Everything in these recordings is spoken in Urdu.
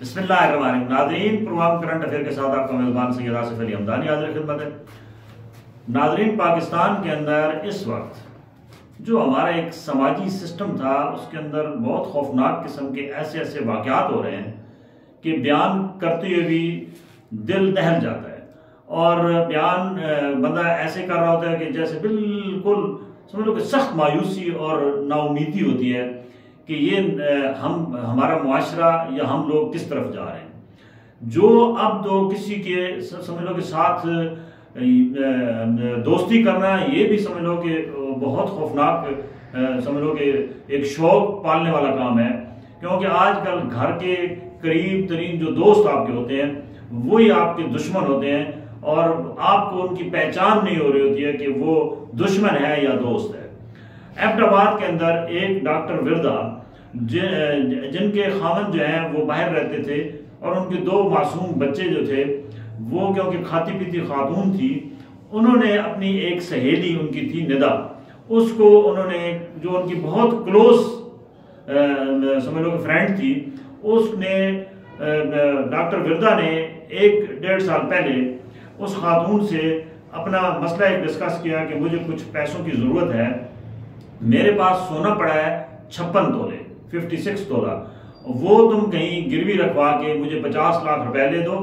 بسم اللہ الرحمن الرحیم۔ ناظرین، پروگرام کرنٹ افیئر کے ساتھ آپ کا میزبان سید آصف علی حمدانی حاضر خدمت ہے۔ ناظرین، پاکستان کے اندر اس وقت جو ہمارا ایک سماجی سسٹم تھا اس کے اندر بہت خوفناک قسم کے ایسے واقعات ہو رہے ہیں کہ بیان کرتے ہوئے بھی دل دہل جاتا ہے، اور بیان بندہ ایسے کر رہا ہوتا ہے کہ جیسے بالکل سمجھ لو کہ سخت مایوسی اور نا امیدی ہوتی ہے کہ یہ ہمارا معاشرہ یا ہم لوگ کس طرف جا رہے ہیں۔ جو اب تو کسی کے سمجھ لو کہ ساتھ دوستی کرنا یہ بھی سمجھ لو کہ بہت خوفناک سمجھ لو کہ ایک شوق پالنے والا کام ہے، کیونکہ آج کل گھر کے قریب ترین جو دوست آپ کے ہوتے ہیں وہی آپ کے دشمن ہوتے ہیں، اور آپ کو ان کی پہچان نہیں ہو رہی ہوتی ہے کہ وہ دشمن ہے یا دوست ہے۔ ایبٹ آباد کے اندر ایک ڈاکٹر وردہ جن کے خاوند جو ہیں وہ باہر رہتے تھے، اور ان کے دو معصوم بچے جو تھے وہ کیونکہ کھاتی پیتی خاتون تھی، انہوں نے اپنی ایک سہیلی ان کی تھی ندا، اس کو انہوں نے جو ان کی بہت کلوز سمجھ لو کہ فرینڈ تھی، اس نے ڈاکٹر وردہ نے 1-1.5 سال پہلے اس خاتون سے اپنا مسئلہ ایک ڈسکس کیا کہ مجھے کچھ پیسوں کی ضرورت ہے، میرے پاس سونا پڑا ہے 56 تولے 56 تولہ، وہ تم کہیں گروی رکھوا کے مجھے 50 لاکھ روپے لے دو،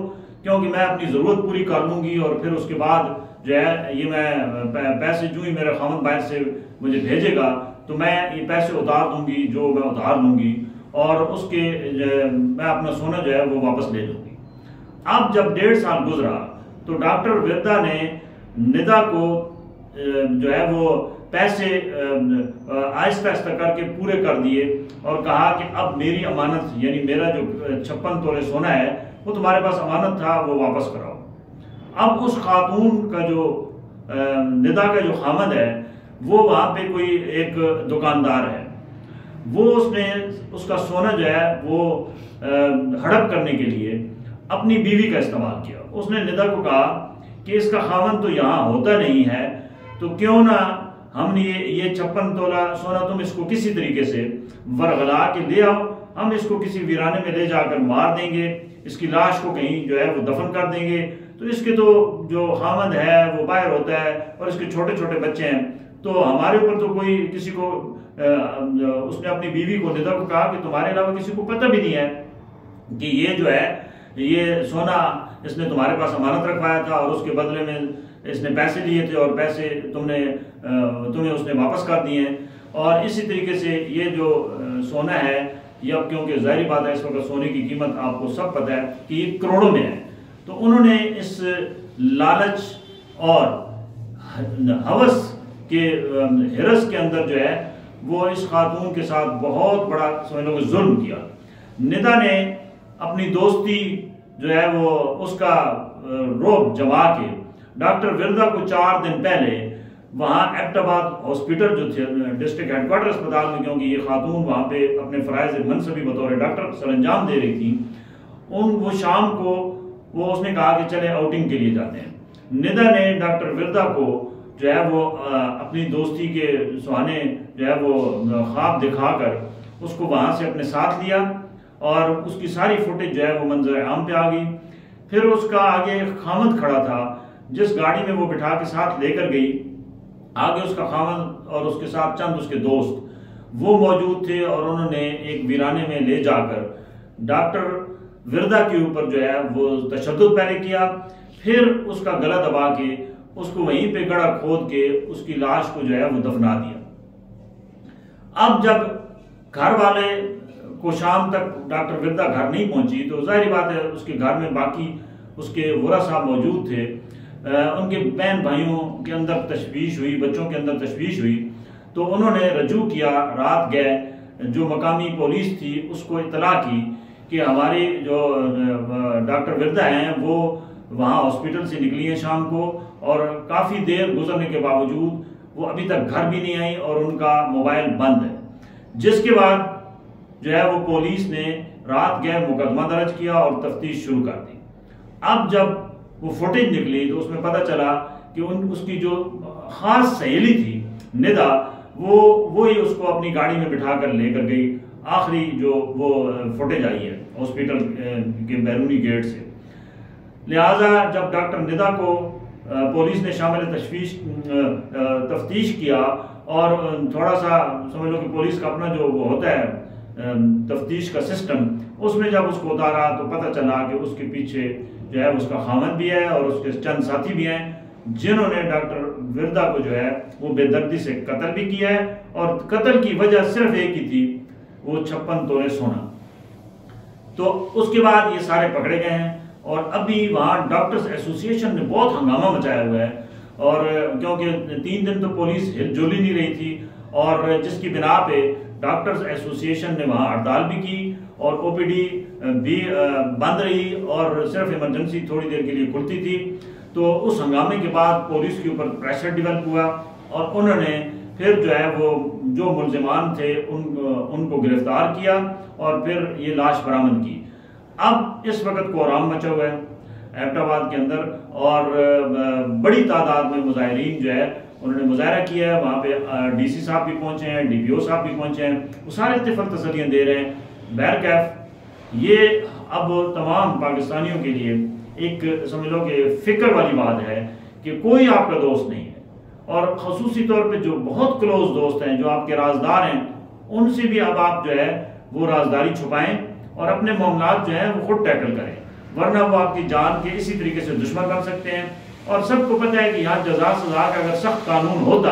کیونکہ میں اپنی ضرورت پوری کر لوں گی، اور پھر اس کے بعد جو ہے یہ میں پیسے جو ہی میرا خاوند باہر سے مجھے بھیجے گا تو میں یہ پیسے اتار دوں گی جو میں اتار لوں گی، اور اس کے میں اپنا سونا جو ہے وہ واپس لے لوں گی۔ اب جب 1.5 سال گزرا تو ڈاکٹر وردہ نے ندا کو جو ہے وہ پیسے آہستہ آہستہ کر کے پورے کر دیے، اور کہا کہ اب میری امانت یعنی میرا جو 56 تولے سونا ہے وہ تمہارے پاس امانت تھا وہ واپس کراؤ۔ اب اس خاتون کا جو ندا کا جو خامد ہے وہ وہاں پہ کوئی ایک دکاندار ہے، وہ اس نے اس کا سونا جو ہے وہ ہڑپ کرنے کے لیے اپنی بیوی کا استعمال کیا۔ اس نے ندا کو کہا کہ اس کا خاوند تو یہاں ہوتا نہیں ہے، تو کیوں نہ ہم نے یہ 56 تولہ سونا تم اس کو کسی طریقے سے ورغلا کے لے آؤ، ہم اس کو کسی ویرانے میں لے جا کر مار دیں گے، اس کی لاش کو کہیں جو ہے وہ دفن کر دیں گے، تو اس کے تو جو خاوند ہے وہ باہر ہوتا ہے اور اس کے چھوٹے چھوٹے بچے ہیں، تو ہمارے اوپر تو کوئی کسی کو اس نے اپنی بیوی کو ندا کو کہا کہ تمہارے علاوہ کسی کو پتہ بھی نہیں ہے کہ یہ جو ہے یہ سونا اس نے تمہارے پاس امانت رکھوایا تھا، اور اس کے بدلے میں اس نے پیسے لیے تھے، اور پیسے تمہیں اس نے واپس کر دیے ہیں، اور اسی طریقے سے یہ جو سونا ہے یہ اب کیونکہ ظاہری بات ہے اس وقت سونے کی قیمت آپ کو سب پتہ ہے کہ یہ کروڑوں میں ہے، تو انہوں نے اس لالچ اور ہوس کے ہرس کے اندر جو ہے وہ اس خاتون کے ساتھ بہت بڑا سمجھ لو کہ ظلم کیا۔ ندا نے اپنی دوستی جو ہے وہ اس کا روب جما کے ڈاکٹر وردہ کو 4 دن پہلے وہاں ایبٹ آباد ہاسپٹل جو تھے ڈسٹرکٹ ہیڈ کوارٹر اسپتال میں، کیونکہ یہ خاتون وہاں پہ اپنے فرائض منصبی بطور ڈاکٹر سر انجام دے رہی تھی، وہ شام کو وہ اس نے کہا کہ چلے آؤٹنگ کے لیے جاتے ہیں۔ ندا نے ڈاکٹر وردہ کو جو ہے وہ اپنی دوستی کے سہانے جو ہے وہ خواب دکھا کر اس کو وہاں سے اپنے ساتھ لیا، اور اس کی ساری فوٹیج جو ہے وہ منظر عام پہ آ گئی۔ پھر اس کا آگے خاوند کھڑا تھا، جس گاڑی میں وہ بٹھا کے ساتھ لے کر گئی، آگے اس کا خاوند اور اس کے ساتھ چند اس کے دوست وہ موجود تھے، اور انہوں نے ایک ویرانے میں لے جا کر ڈاکٹر وردہ کے اوپر جو ہے وہ تشدد پہلے کیا، پھر اس کا گلا دبا کے اس کو وہیں پہ گڑھا کھود کے اس کی لاش کو جو ہے وہ دفنا دیا۔ اب جب گھر والے کو شام تک ڈاکٹر وردہ گھر نہیں پہنچی تو ظاہری بات ہے اس کے گھر میں باقی اس کے ورثاء موجود تھے، ان کے بہن بھائیوں کے اندر تشویش ہوئی، بچوں کے اندر تشویش ہوئی، تو انہوں نے رجوع کیا، رات گئے، جو مقامی پولیس تھی اس کو اطلاع کی کہ ہماری جو ڈاکٹر وردہ ہیں وہ وہاں ہاسپٹل سے نکلی ہیں شام کو، اور کافی دیر گزرنے کے باوجود وہ ابھی تک گھر بھی نہیں آئی، اور ان کا موبائل بند ہے، جس کے بعد جو ہے وہ پولیس نے رات گئے مقدمہ درج کیا اور تفتیش شروع کر دی۔ اب جب وہ فوٹیج نکلی تو اس میں پتہ چلا کہ اس کی جو خاص سہیلی تھی ندا، وہی اس کو اپنی گاڑی میں بٹھا کر لے کر گئی، آخری جو وہ فوٹیج آئی ہے ہاسپٹل کے بیرونی گیٹ سے۔ لہٰذا جب ڈاکٹر ندا کو پولیس نے شامل تفتیش کیا اور تھوڑا سا سمجھ لو کہ پولیس کا اپنا جو وہ ہوتا ہے تفتیش کا سسٹم، اس میں جب اس کو اتارا تو پتہ چلا کہ اس کے پیچھے جو ہے اس کا خامد بھی ہے اور اس کے چند ساتھی بھی ہیں جنہوں نے ڈاکٹر وردا کو جو ہے وہ بے دردی سے قتل بھی کیا ہے، اور قتل کی وجہ صرف ایک ہی تھی، وہ 56 تولے سونا۔ تو اس کے بعد یہ سارے پکڑے گئے ہیں، اور ابھی وہاں ڈاکٹرز ایسوسی ایشن نے بہت ہنگامہ مچایا ہوا ہے، اور کیونکہ 3 دن تو پولیس ہل جل ہی نہیں رہی تھی، اور جس کی بنا پہ ڈاکٹرز ایسوسی ایشن نے وہاں ہڑتال بھی کی اور او پی ڈی بھی بند رہی اور صرف ایمرجنسی تھوڑی دیر کے لیے کھلتی تھی۔ تو اس ہنگامے کے بعد پولیس کے اوپر پریشر ڈیولپ ہوا، اور انہوں نے پھر جو ہے وہ جو ملزمان تھے ان کو گرفتار کیا اور پھر یہ لاش برآمد کی۔ اب اس وقت کوہرام مچا ہوا ہے ایبٹ آباد کے اندر، اور بڑی تعداد میں مظاہرین جو ہے انہوں نے مظاہرہ کیا ہے، وہاں پہ ڈی سی صاحب بھی پہنچے ہیں، ڈی پی او صاحب بھی پہنچے ہیں، وہ سارے طفل تسلیاں دے رہے ہیں۔ بہرکیف یہ اب تمام پاکستانیوں کے لیے ایک سمجھ لو کہ فکر والی بات ہے کہ کوئی آپ کا دوست نہیں ہے، اور خصوصی طور پہ جو بہت کلوز دوست ہیں، جو آپ کے رازدار ہیں، ان سے بھی اب آپ جو ہے وہ رازداری چھپائیں اور اپنے معاملات جو ہیں وہ خود ٹیکل کریں، ورنہ وہ آپ کی جان کے اسی طریقے سے دشمن بن سکتے ہیں۔ اور سب کو پتہ ہے کہ یہاں جزا سزا کا اگر سخت قانون ہوتا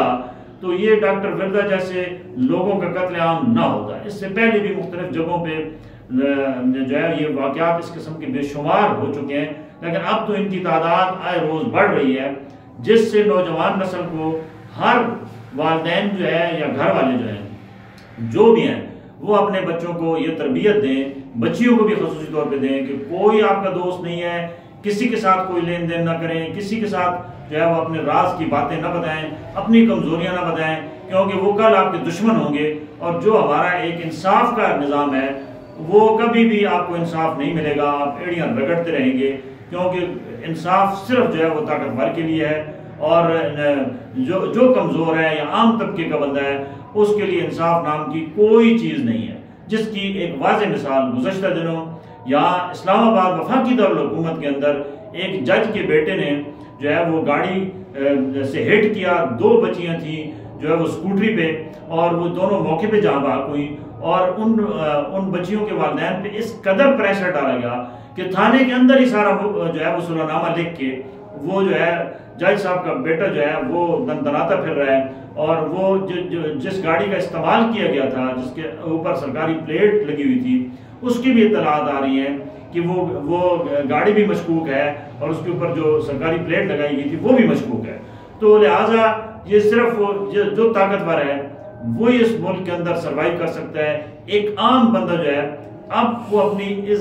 تو یہ ڈاکٹر وردا جیسے لوگوں کا قتل عام نہ ہوتا۔ اس سے پہلے بھی مختلف جگہوں پہ جو ہے یہ واقعات اس قسم کے بے شمار ہو چکے ہیں، لیکن اب تو ان کی تعداد آئے روز بڑھ رہی ہے، جس سے نوجوان نسل کو ہر والدین جو ہے یا گھر والے جو ہیں جو بھی ہیں وہ اپنے بچوں کو یہ تربیت دیں، بچیوں کو بھی خصوصی طور پہ دیں کہ کوئی آپ کا دوست نہیں ہے، کسی کے ساتھ کوئی لین دین نہ کریں، کسی کے ساتھ جو ہے وہ اپنے راز کی باتیں نہ بتائیں، اپنی کمزوریاں نہ بتائیں، کیونکہ وہ کل آپ کے دشمن ہوں گے۔ اور جو ہمارا ایک انصاف کا نظام ہے وہ کبھی بھی آپ کو انصاف نہیں ملے گا، آپ ایڑیاں رگڑتے رہیں گے، کیونکہ انصاف صرف جو ہے وہ طاقتور کے لیے ہے، اور جو کمزور ہے یا عام طبقے کا بندہ ہے اس کے لیے انصاف نام کی کوئی چیز نہیں ہے۔ جس کی ایک واضح مثال گزشتہ دنوں یہاں اسلام آباد وفاقی دارالحکومت کے اندر ایک جج کے بیٹے نے جو ہے وہ گاڑی سے ہٹ کیا، 2 بچیاں تھیں جو ہے وہ اسکوٹری پہ، اور وہ دونوں موقع پہ جہاں بھاگ ہوئی، اور ان بچیوں کے والدین پہ اس قدر پریشر ڈالا گیا کہ تھانے کے اندر ہی سارا جو ہے وہ صلح نامہ لکھ کے وہ جو ہے جج صاحب کا بیٹا جو ہے وہ دندناتا پھر رہا ہے، اور وہ جس گاڑی کا استعمال کیا گیا تھا، جس کے اوپر سرکاری پلیٹ لگی ہوئی تھی، اس کی بھی اطلاعات آ رہی ہیں کہ وہ گاڑی بھی مشکوک ہے، اور اس کے اوپر جو سرکاری پلیٹ لگائی گئی تھی وہ بھی مشکوک ہے۔ تو لہٰذا یہ صرف جو طاقتور ہے وہی اس ملک کے اندر سروائیو کر سکتا ہے۔ ایک عام بندہ جو ہے اب وہ اپنی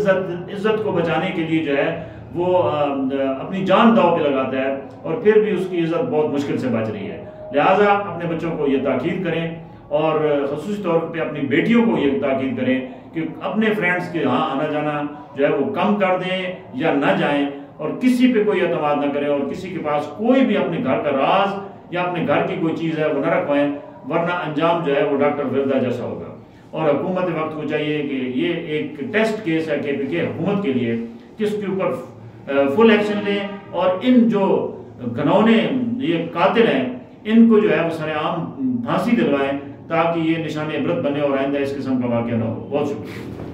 عزت کو بچانے کے لیے جو ہے وہ اپنی جان داؤ پہ لگاتا ہے، اور پھر بھی اس کی عزت بہت مشکل سے بچ رہی ہے۔ لہٰذا اپنے بچوں کو یہ تاکید کریں، اور خصوصی طور پہ اپنی بیٹیوں کو یہ تاکید کریں کہ اپنے فرینڈز کے ہاں آنا جانا جو ہے وہ کم کر دیں یا نہ جائیں، اور کسی پہ کوئی اعتماد نہ کریں، اور کسی کے پاس کوئی بھی اپنے گھر کا راز یا اپنے گھر کی کوئی چیز ہے وہ نہ رکھوائیں، ورنہ انجام جو ہے وہ ڈاکٹر وردا جیسا ہوگا۔ اور حکومت وقت کو چاہیے کہ یہ ایک ٹیسٹ کیس ہے KPK حکومت کے لیے کہ اس کے اوپر فل ایکشن لیں، اور ان جو گھنونے یہ قاتل ہیں ان کو جو ہے وہ سر عام پھانسی دلوائیں، تاکہ یہ نشان عبرت بنے اور آئندہ اس قسم کا واقعہ نہ ہو۔ بہت شکریہ۔